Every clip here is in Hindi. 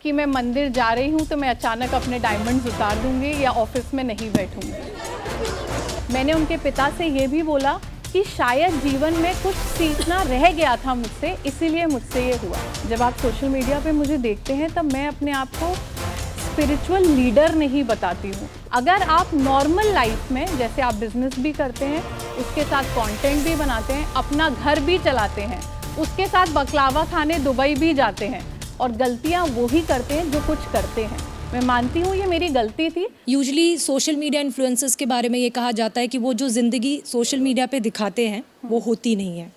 कि मैं मंदिर जा रही हूँ तो मैं अचानक अपने डायमंड्स उतार दूंगी या ऑफिस में नहीं बैठूंगी। मैंने उनके पिता से ये भी बोला कि शायद जीवन में कुछ सीखना रह गया था मुझसे, इसीलिए मुझसे ये हुआ। जब आप सोशल मीडिया पे मुझे देखते हैं तब मैं अपने आप को स्पिरिचुअल लीडर नहीं बताती हूँ। अगर आप नॉर्मल लाइफ में, जैसे आप बिजनेस भी करते हैं, उसके साथ कंटेंट भी बनाते हैं, अपना घर भी चलाते हैं, उसके साथ बकलावा खाने दुबई भी जाते हैं और गलतियाँ वो ही करते हैं जो कुछ करते हैं। मैं मानती हूँ ये मेरी गलती थी। यूजली सोशल मीडिया इन्फ्लुएंसर्स के बारे में ये कहा जाता है कि वो जो ज़िंदगी सोशल मीडिया पे दिखाते हैं वो होती नहीं है।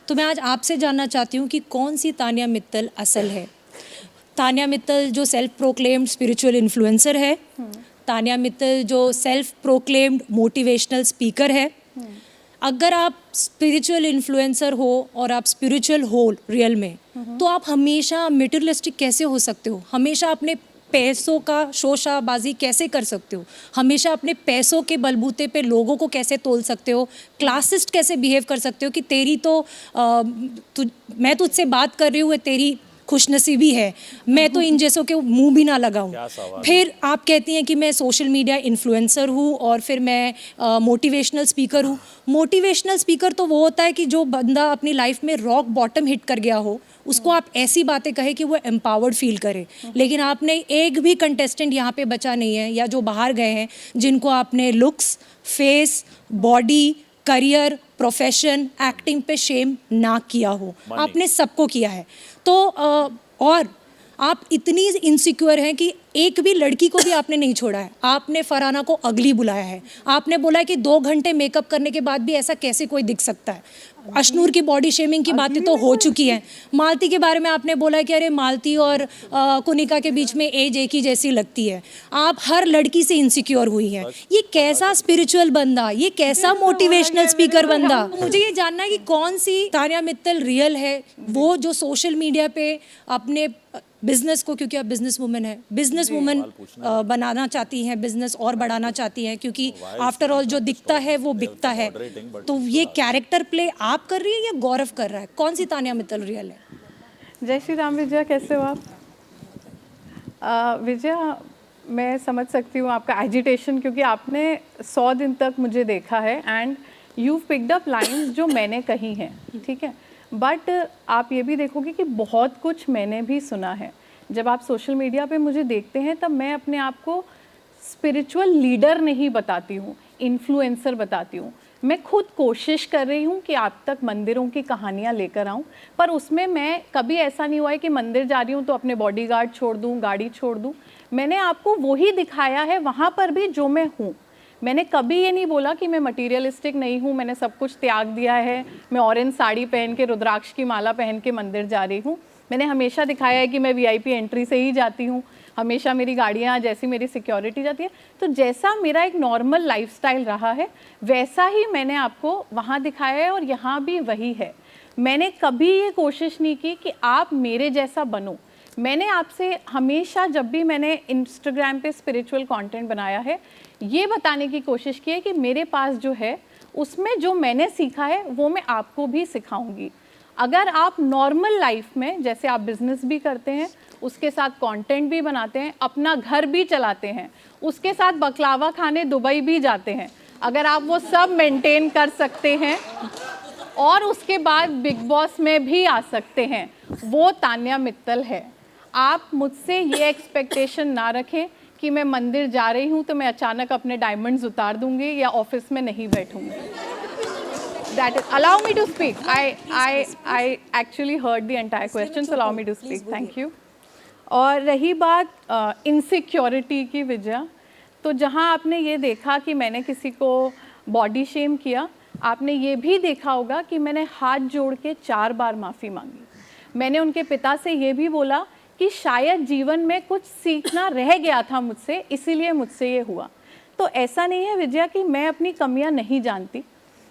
तो मैं आज आपसे जानना चाहती हूँ कि कौन सी तानिया मित्तल असल है। तानिया मित्तल जो सेल्फ प्रोक्लेम्ड स्पिरिचुअल इन्फ्लुएंसर है, तानिया मित्तल जो सेल्फ प्रोक्लेम्ड मोटिवेशनल स्पीकर है। अगर आप स्पिरिचुअल इन्फ्लुएंसर हो और आप स्पिरिचुअल हो रियल में, तो आप हमेशा मटेरियलिस्टिक कैसे हो सकते हो? हमेशा अपने पैसों का शोशाबाजी कैसे कर सकते हो? हमेशा अपने पैसों के बलबूते पे लोगों को कैसे तोल सकते हो? क्लासिस्ट कैसे बिहेव कर सकते हो कि तेरी तो मैं तुझसे बात कर रही हूँ, तेरी खुशनसीबी है, मैं तो इन जैसों के मुंह भी ना लगाऊं। फिर आप कहती हैं कि मैं सोशल मीडिया इन्फ्लुएंसर हूँ और फिर मैं मोटिवेशनल स्पीकर हूँ। मोटिवेशनल स्पीकर तो वो होता है कि जो बंदा अपनी लाइफ में रॉक बॉटम हिट कर गया हो, उसको आप ऐसी बातें कहे कि वो एम्पावर्ड फील करे। लेकिन आपने एक भी कंटेस्टेंट यहाँ पे बचा नहीं है या जो बाहर गए हैं जिनको आपने looks, face, body, career, profession, acting पे शेम ना किया हो। आपने सबको किया है। तो और आप इतनी इनसिक्योर हैं कि एक भी लड़की को भी आपने नहीं छोड़ा है। आपने फरहाना को अगली बुलाया है। आपने बोला है कि 2 घंटे मेकअप करने के बाद भी ऐसा कैसे कोई दिख सकता है। अशनूर की बॉडी शेमिंग की बातें तो हो चुकी हैं। मालती के बारे में आपने बोला है कि अरे मालती और कुनिका के बीच में एज एक ही जैसी लगती है। आप हर लड़की से इनसिक्योर हुई हैं। ये कैसा स्पिरिचुअल बंदा, ये कैसा मोटिवेशनल स्पीकर बंदा। मुझे ये जानना है कि कौन सी तानिया मित्तल रियल है, वो जो सोशल मीडिया पे अपने बिजनेस को, क्योंकि आप बिजनेस वुमेन है, बिजनेस वुमेन बनाना चाहती हैं, बिजनेस और बढ़ाना चाहती हैं, क्योंकि आफ्टर ऑल जो दिखता है वो बिकता है। तो ये कैरेक्टर प्ले आप कर रही है या गौरव कर रहा है? कौन सी तानिया मित्तल रियल है? जय श्री राम। विजया, कैसे हो आप? विजया, मैं समझ सकती हूँ आपका एजिटेशन, क्योंकि आपने 100 दिन तक मुझे देखा है and you picked up lines जो मैंने कही हैं, ठीक है। बट आप ये भी देखोगे कि बहुत कुछ मैंने भी सुना है। जब आप सोशल मीडिया पे मुझे देखते हैं तब मैं अपने आप को स्पिरिचुअल लीडर नहीं बताती हूँ, इन्फ्लुएंसर बताती हूँ। मैं खुद कोशिश कर रही हूँ कि आप तक मंदिरों की कहानियाँ लेकर आऊँ, पर उसमें मैं कभी ऐसा नहीं हुआ है कि मंदिर जा रही हूँ तो अपने बॉडीगार्ड छोड़ दूँ, गाड़ी छोड़ दूँ। मैंने आपको वही दिखाया है वहाँ पर भी जो मैं हूँ। मैंने कभी ये नहीं बोला कि मैं मटीरियलिस्टिक नहीं हूँ, मैंने सब कुछ त्याग दिया है, मैं ऑरेंज साड़ी पहन के, रुद्राक्ष की माला पहन के मंदिर जा रही हूँ। मैंने हमेशा दिखाया है कि मैं वीआईपी एंट्री से ही जाती हूँ, हमेशा मेरी गाड़ियाँ, जैसी मेरी सिक्योरिटी जाती है। तो जैसा मेरा एक नॉर्मल लाइफस्टाइल रहा है वैसा ही मैंने आपको वहाँ दिखाया है और यहाँ भी वही है। मैंने कभी ये कोशिश नहीं की कि आप मेरे जैसा बनो। मैंने आपसे हमेशा, जब भी मैंने इंस्टाग्राम पे स्पिरिचुअल कंटेंट बनाया है, ये बताने की कोशिश की है कि मेरे पास जो है उसमें जो मैंने सीखा है वो मैं आपको भी सिखाऊंगी। अगर आप नॉर्मल लाइफ में, जैसे आप बिजनेस भी करते हैं, उसके साथ कंटेंट भी बनाते हैं, अपना घर भी चलाते हैं, उसके साथ बकलावा खाने दुबई भी जाते हैं, अगर आप वो सब मेंटेन कर सकते हैं और उसके बाद बिग बॉस में भी आ सकते हैं, वो तानिया मित्तल है। आप मुझसे ये एक्सपेक्टेशन ना रखें कि मैं मंदिर जा रही हूँ तो मैं अचानक अपने डायमंड्स उतार दूंगी या ऑफिस में नहीं बैठूंगी। That is, allow me to speak. I actually heard the entire question, so allow me to speak. Thank you. और रही बात इनसिक्योरिटी की, विजया, तो जहाँ आपने ये देखा कि मैंने किसी को बॉडी शेम किया, आपने ये भी देखा होगा कि मैंने हाथ जोड़ के 4 बार माफ़ी मांगी। मैंने उनके पिता से ये भी बोला कि शायद जीवन में कुछ सीखना रह गया था मुझसे, इसीलिए मुझसे ये हुआ। तो ऐसा नहीं है विजया कि मैं अपनी कमियां नहीं जानती।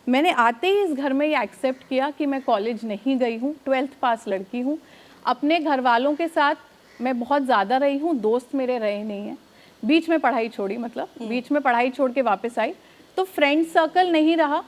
मैंने आते ही इस घर में ये एक्सेप्ट किया कि मैं कॉलेज नहीं गई हूँ, 12th पास लड़की हूँ। अपने घर वालों के साथ मैं बहुत ज़्यादा रही हूँ, दोस्त मेरे रहे नहीं हैं। बीच में पढ़ाई छोड़ी, मतलब बीच में पढ़ाई छोड़ के वापस आई तो फ्रेंड सर्कल नहीं रहा।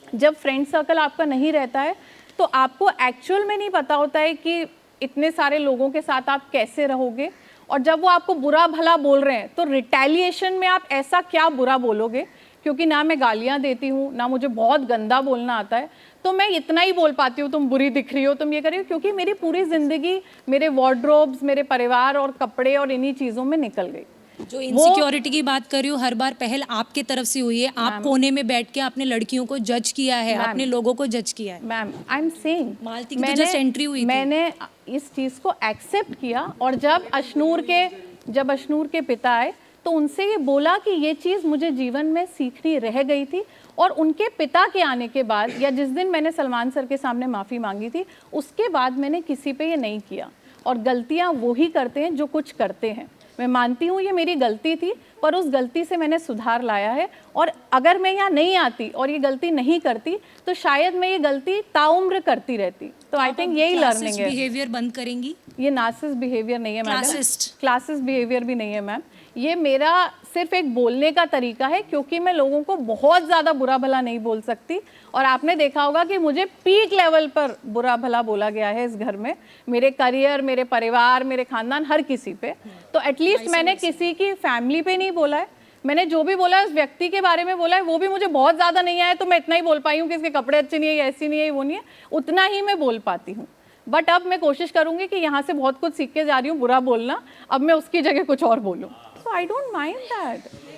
जब फ्रेंड सर्कल आपका नहीं रहता है तो आपको एक्चुअल में नहीं पता होता है कि इतने सारे लोगों के साथ आप कैसे रहोगे, और जब वो आपको बुरा भला बोल रहे हैं तो रिटेलिएशन में आप ऐसा क्या बुरा बोलोगे, क्योंकि ना मैं गालियां देती हूँ, ना मुझे बहुत गंदा बोलना आता है, तो मैं इतना ही बोल पाती हूँ तुम बुरी दिख रही हो, तुम ये कर रही हो, क्योंकि मेरी पूरी ज़िंदगी मेरे वार्डरोब्स, मेरे परिवार और कपड़े और इन्हीं चीज़ों में निकल गई। जो इनसिक्योरिटी की बात कर रही हूँ, हर बार पहल आपके तरफ से हुई है। आप कोने में बैठ के आपने लड़कियों को जज किया है, अपने लोगों को जज किया है। मैम आई एम सेइंग, मालती की तो जस्ट एंट्री हुई थी। मैंने इस चीज़ को एक्सेप्ट किया, और जब अशनूर के पिता आए तो उनसे ये बोला कि ये चीज़ मुझे जीवन में सीखनी रह गई थी, और उनके पिता के आने के बाद, या जिस दिन मैंने सलमान सर के सामने माफ़ी मांगी थी, उसके बाद मैंने किसी पे ये नहीं किया। और गलतियाँ वो ही करते हैं जो कुछ करते हैं। मैं मानती हूँ ये मेरी गलती थी, पर उस गलती से मैंने सुधार लाया है, और अगर मैं यहाँ नहीं आती और ये गलती नहीं करती तो शायद मैं ये गलती ताउम्र करती रहती। तो आई थिंक यही लर्निंग है। बिहेवियर बंद करेंगी? ये नार्सिसिस्ट बिहेवियर नहीं है मैडम, क्लासिस्ट बिहेवियर भी नहीं है मैम। ये मेरा सिर्फ एक बोलने का तरीका है, क्योंकि मैं लोगों को बहुत ज़्यादा बुरा भला नहीं बोल सकती, और आपने देखा होगा कि मुझे पीक लेवल पर बुरा भला बोला गया है इस घर में, मेरे करियर, मेरे परिवार, मेरे खानदान, हर किसी पे। तो एटलीस्ट मैंने किसी की फैमिली पे नहीं बोला है, मैंने जो भी बोला है उस व्यक्ति के बारे में बोला है, वो भी मुझे बहुत ज़्यादा नहीं आया, तो मैं इतना ही बोल पाई हूँ कि इसके कपड़े अच्छे नहीं है, ऐसी नहीं है, वो नहीं है, उतना ही मैं बोल पाती हूँ। बट अब मैं कोशिश करूंगी कि यहाँ से बहुत कुछ सीख के जा रही हूँ बुरा बोलना, अब मैं उसकी जगह कुछ और बोलूँ। So I don't mind that.